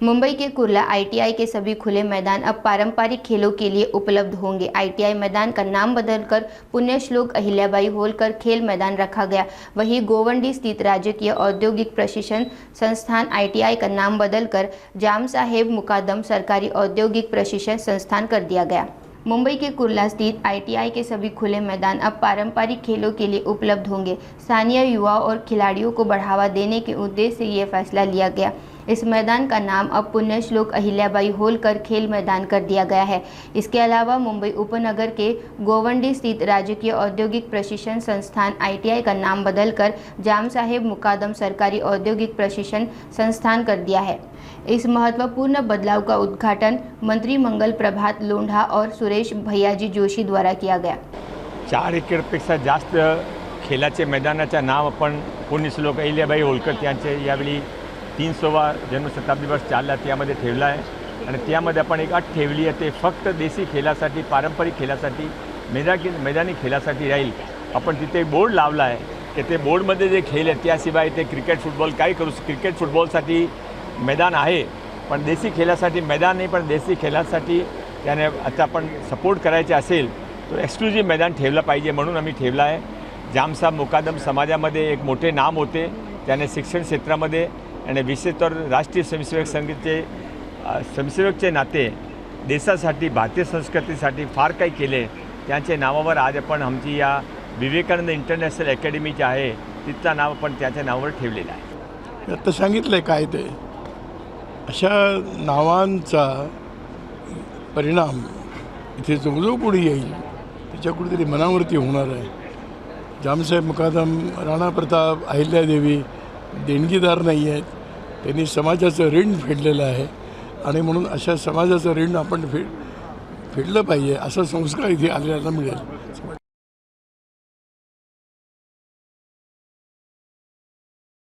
मुंबई के Kurla ITI के सभी खुले मैदान अब पारंपरिक खेलों के लिए उपलब्ध होंगे। आईटीआई मैदान का नाम बदलकर पुण्यश्लोक अहिल्याबाई होलकर खेल मैदान रखा गया। वहीं गोवंडी स्थित राजकीय औद्योगिक प्रशिक्षण संस्थान आईटीआई का नाम बदलकर जाम साहेब मुकादम सरकारी औद्योगिक प्रशिक्षण संस्थान कर दिया गया। मुंबई के कुर्ला स्थित आईटीआई के सभी खुले मैदान अब पारंपरिक खेलों के लिए उपलब्ध होंगे। स्थानीय युवाओं और खिलाड़ियों को बढ़ावा देने के उद्देश्य से ये फैसला लिया गया। इस मैदान का नाम अब पुण्यश्लोक अहिल्याबाई होलकर खेल मैदान कर दिया गया है। इसके अलावा मुंबई उपनगर के गोवंडी स्थित राजकीय औद्योगिक प्रशिक्षण संस्थान आईटीआई का नाम बदलकर जाम साहेब मुकादम सरकारी औद्योगिक प्रशिक्षण संस्थान कर दिया है। इस महत्वपूर्ण बदलाव का उद्घाटन मंत्री मंगल प्रभात लोंढा और सुरेश भैयाजी जोशी द्वारा किया गया। 4 एकरपेक्षा जास्त खेळाचे मैदानाचे नाव आपण पुण्यश्लोक अहिल्याबाई होलकर यांचे यावेळी 300वा जन्मशताब्दी वर्ष चालला त्यामध्ये ठेवला आहे आणि त्यामध्ये आपण एक अट ठेवली आहे ते फक्त देशी खेळासाठी पारंपरिक खेळासाठी मैदानी खेळासाठी राहील। आपण तिथे बोर्ड लावला आहे की ते बोर्डमध्ये जे खेळ आहेत त्याशिवाय ते क्रिकेट फुटबॉल काही करू क्रिकेट फुटबॉलसाठी मैदान आहे पण देशी खेळासाठी मैदान नाही पण देशी खेळासाठी त्याने आता आपण सपोर्ट करायचे असेल तो एक्सक्लुझिव्ह मैदान ठेवला पाहिजे म्हणून आम्ही ठेवला आहे। जामसाहेब मुकादम समाजामध्ये एक मोठे नाम होते त्याने शिक्षण क्षेत्रामध्ये आणि विशेषतः राष्ट्रीय स्वयंसेवक संघाचे स्वयंसेवकचे नाते देशासाठी भारतीय संस्कृतीसाठी फार काही केले। त्यांच्या नावावर आज आपण आमची या विवेकानंद इंटरनॅशनल अकॅडमी जी आहे तिचं नाव आपण त्याच्या नावावर ठेवलेलं आहे। आता सांगितलं काय ते अशा नावांचा परिणाम इथे जो कोणी येईल त्याच्या कुठेतरी मनावरती होणार आहे। जामसाहेब मुकादम राणा प्रताप अहिल्यादेवी देणगीदार नाही आहेत, त्यांनी समाजाचं ऋण फेडलेलं आहे आणि म्हणून अशा समाजाचं ऋण आपण फेडलं पाहिजे असा संस्कार इथे आलेला मिळेल।